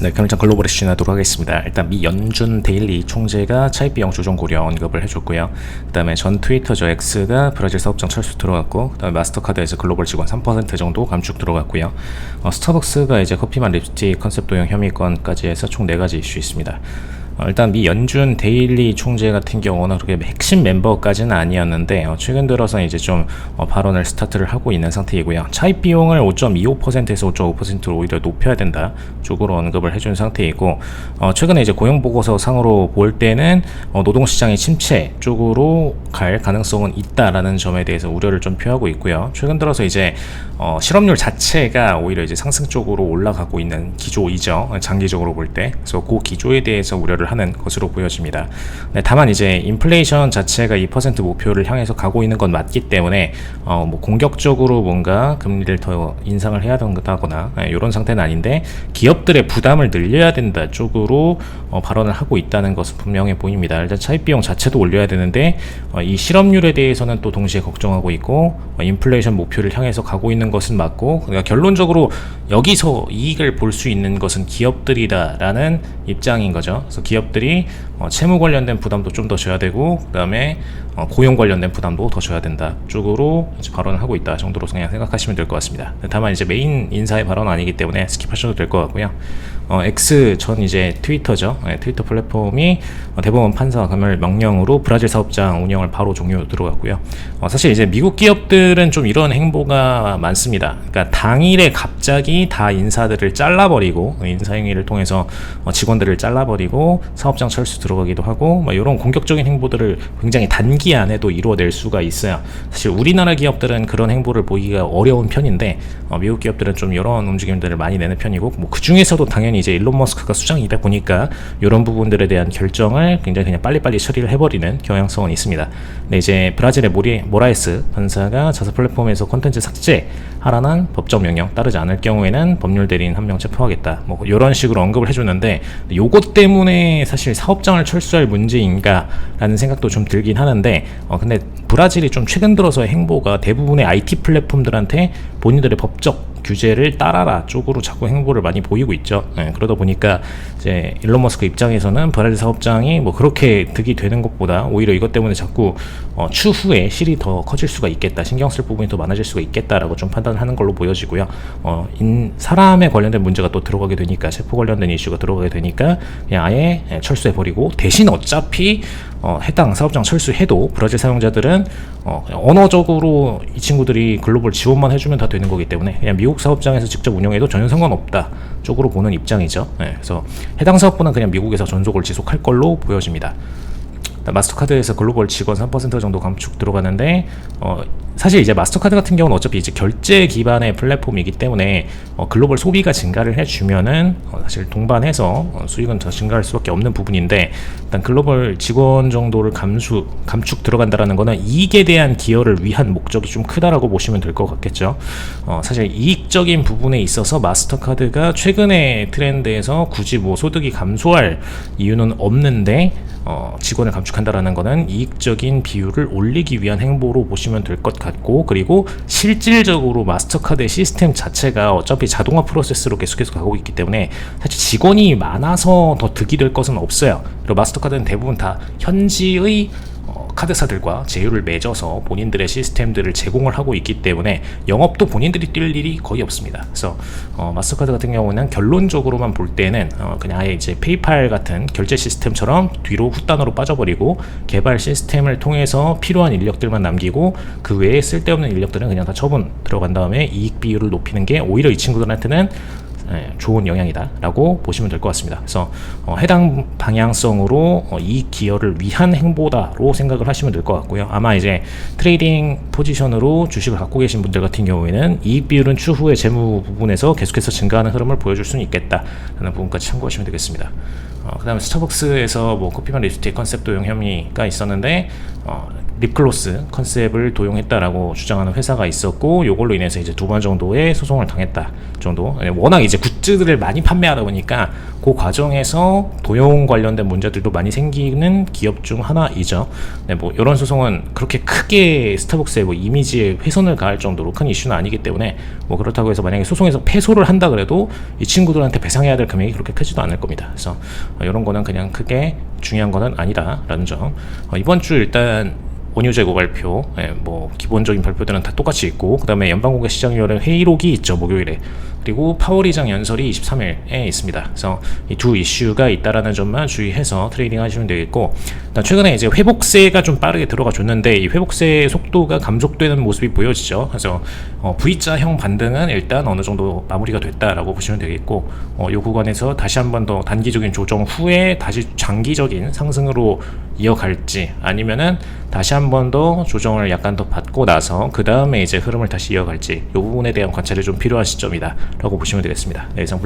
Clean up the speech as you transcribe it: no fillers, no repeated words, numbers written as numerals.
네, 그럼 일단 글로벌에 진행하도록 하겠습니다. 일단 미 연준 데일리 총재가 차입 비용 조정 고려 언급을 해줬고요. 그다음에 전 트위터죠 X가 브라질 사업장 철수 들어갔고, 그다음에 마스터카드에서 글로벌 직원 3% 정도 감축 들어갔고요. 스타벅스가 이제 커피만 립스틱 컨셉 도용 혐의 건까지 해서 총 4가지 이슈 있습니다. 일단 미 연준 데일리 총재 같은 경우는 그렇게 핵심 멤버까지는 아니었는데 최근 들어서 이제 좀 발언을 스타트를 하고 있는 상태이고요. 차입 비용을 5.25%에서 5.5%로 오히려 높여야 된다 쪽으로 언급을 해준 상태이고, 최근에 이제 고용 보고서 상으로 볼 때는 노동시장의 침체 쪽으로 갈 가능성은 있다라는 점에 대해서 우려를 좀 표하고 있고요. 최근 들어서 이제 실업률 자체가 오히려 이제 상승 쪽으로 올라가고 있는 기조이죠. 장기적으로 볼 때. 그래서 그 기조에 대해서 우려를 하는 것으로 보여집니다. 네, 다만 이제 인플레이션 자체가 2% 목표를 향해서 가고 있는 건 맞기 때문에 뭐 공격적으로 뭔가 금리를 더 인상을 해야 된다거나 이런 상태는 아닌데, 기업들의 부담을 늘려야 된다 쪽으로 발언을 하고 있다는 것은 분명해 보입니다. 일단 차입 비용 자체도 올려야 되는데 이 실업률에 대해서는 또 동시에 걱정하고 있고, 인플레이션 목표를 향해서 가고 있는 것은 맞고, 그러니까 결론적으로 여기서 이익을 볼 수 있는 것은 기업들이다라는 입장인 거죠. 그래서 기업들이 채무 관련된 부담도 좀 더 져야 되고, 그 다음에 고용 관련된 부담도 더 져야 된다 쪽으로 이제 발언을 하고 있다 정도로 그냥 생각하시면 될 것 같습니다. 다만 이제 메인 인사의 발언은 아니기 때문에 스킵하셔도 될 것 같고요. X 전 이제 트위터죠. 트위터 플랫폼이 대법원 판사 감열 명령으로 브라질 사업장 운영을 바로 종료 들어갔고요. 사실 이제 미국 기업들은 좀 이런 행보가 많습니다. 그러니까 당일에 갑자기 다 인사들을 잘라버리고, 인사행위를 통해서 직원들을 잘라버리고 사업장 철수 들어가기도 하고, 이런 공격적인 행보들을 굉장히 단기안에도 이루어낼 수가 있어요. 사실 우리나라 기업들은 그런 행보를 보기가 어려운 편인데 미국 기업들은 좀 이런 움직임들을 많이 내는 편이고, 뭐 그 중에서도 당연히 이제 일론 머스크가 수장이다 보니까 이런 부분들에 대한 결정을 굉장히 그냥 빨리빨리 처리를 해버리는 경향성은 있습니다. 근데 이제 브라질의 모라에스 판사가 자사 플랫폼에서 콘텐츠 삭제하라는 법적 명령 따르지 않을 경우에는 법률 대리인 1명 체포하겠다, 뭐 이런 식으로 언급을 해주는데, 요것 때문에 사실 사업장을 철수할 문제인가 라는 생각도 좀 들긴 하는데, 근데 브라질이 좀 최근 들어서의 행보가 대부분의 IT 플랫폼들한테 본인들의 법적 규제를 따라라 쪽으로 자꾸 행보를 많이 보이고 있죠. 그러다 보니까 이제 일론 머스크 입장에서는 브라질 사업장이 뭐 그렇게 득이 되는 것보다 오히려 이것 때문에 자꾸 추후에 실이 더 커질 수가 있겠다, 신경 쓸 부분이 더 많아질 수가 있겠다라고 좀 판단을 하는 걸로 보여지고요. 사람에 관련된 문제가 또 들어가게 되니까, 체포 관련된 이슈가 들어가게 되니까 그냥 아예 철수해버리고, 대신 어차피 해당 사업장 철수해도 브라질 사용자들은 언어적으로 이 친구들이 글로벌 지원만 해주면 다 되는 거기 때문에 그냥 미국 사업장에서 직접 운영해도 전혀 상관없다 쪽으로 보는 입장이죠. 그래서 해당 사업부는 그냥 미국에서 전속을 지속할 걸로 보여집니다. 마스터카드에서 글로벌 직원 3% 정도 감축 들어가는데, 사실 이제 마스터카드 같은 경우는 어차피 이제 결제 기반의 플랫폼이기 때문에 글로벌 소비가 증가를 해주면은 사실 동반해서 수익은 더 증가할 수밖에 없는 부분인데, 일단 글로벌 직원 정도를 감축 들어간다라는 거는 이익에 대한 기여를 위한 목적이 좀 크다라고 보시면 될 것 같겠죠. 사실 이익적인 부분에 있어서 마스터카드가 최근의 트렌드에서 굳이 뭐 소득이 감소할 이유는 없는데, 직원을 감축한다라는 거는 이익적인 비율을 올리기 위한 행보로 보시면 될 것 같고, 그리고 실질적으로 마스터카드의 시스템 자체가 어차피 자동화 프로세스로 계속해서 가고 있기 때문에 사실 직원이 많아서 더 득이 될 것은 없어요. 그리고 마스터카드는 대부분 다 현지의 카드사들과 제휴를 맺어서 본인들의 시스템들을 제공을 하고 있기 때문에 영업도 본인들이 뛸 일이 거의 없습니다. 그래서 마스터카드 같은 경우는 결론적으로만 볼 때는 그냥 아예 이제 페이팔 같은 결제 시스템처럼 뒤로 후단으로 빠져버리고, 개발 시스템을 통해서 필요한 인력들만 남기고 그 외에 쓸데없는 인력들은 그냥 다 처분 들어간 다음에 이익 비율을 높이는 게 오히려 이 친구들한테는 좋은 영향이다 라고 보시면 될 것 같습니다. 그래서 해당 방향성으로 이익 기여를 위한 행보다로 생각을 하시면 될 것 같고요. 아마 이제 트레이딩 포지션으로 주식을 갖고 계신 분들 같은 경우에는 이익 비율은 추후에 재무 부분에서 계속해서 증가하는 흐름을 보여줄 수는 있겠다 라는 부분까지 참고하시면 되겠습니다. 그 다음에 스타벅스에서 뭐 커피만 립스틱 컨셉 도용 혐의가 있었는데, 립글로스 컨셉을 도용했다라고 주장하는 회사가 있었고, 요걸로 인해서 이제 2번 정도의 소송을 당했다 정도. 워낙 이제 굿즈들을 많이 판매하다 보니까 그 과정에서 도용 관련된 문제들도 많이 생기는 기업 중 하나이죠. 네, 뭐 이런 소송은 그렇게 크게 스타벅스의 뭐 이미지에 훼손을 가할 정도로 큰 이슈는 아니기 때문에, 뭐 그렇다고 해서 만약에 소송에서 패소를 한다 그래도 이 친구들한테 배상해야 될 금액이 그렇게 크지도 않을 겁니다. 그래서 이런 거는 그냥 크게 중요한 거는 아니다라는 점. 이번 주 일단 원유 재고 발표, 뭐 기본적인 발표들은 다 똑같이 있고, 그 다음에 연방공개시장위원회 회의록이 있죠, 목요일에. 그리고 파월 의장 연설이 23일에 있습니다. 그래서 이 두 이슈가 있다라는 점만 주의해서 트레이딩 하시면 되겠고, 최근에 이제 회복세가 좀 빠르게 들어가 줬는데 이 회복세 속도가 감속되는 모습이 보여지죠. 그래서 V자형 반등은 일단 어느 정도 마무리가 됐다라고 보시면 되겠고, 이 구간에서 다시 한번 더 단기적인 조정 후에 다시 장기적인 상승으로 이어갈지, 아니면은 다시 한 번 더 조정을 약간 더 받고 나서 그 다음에 이제 흐름을 다시 이어갈지, 이 부분에 대한 관찰이 좀 필요한 시점이다 라고 보시면 되겠습니다. 네, 이상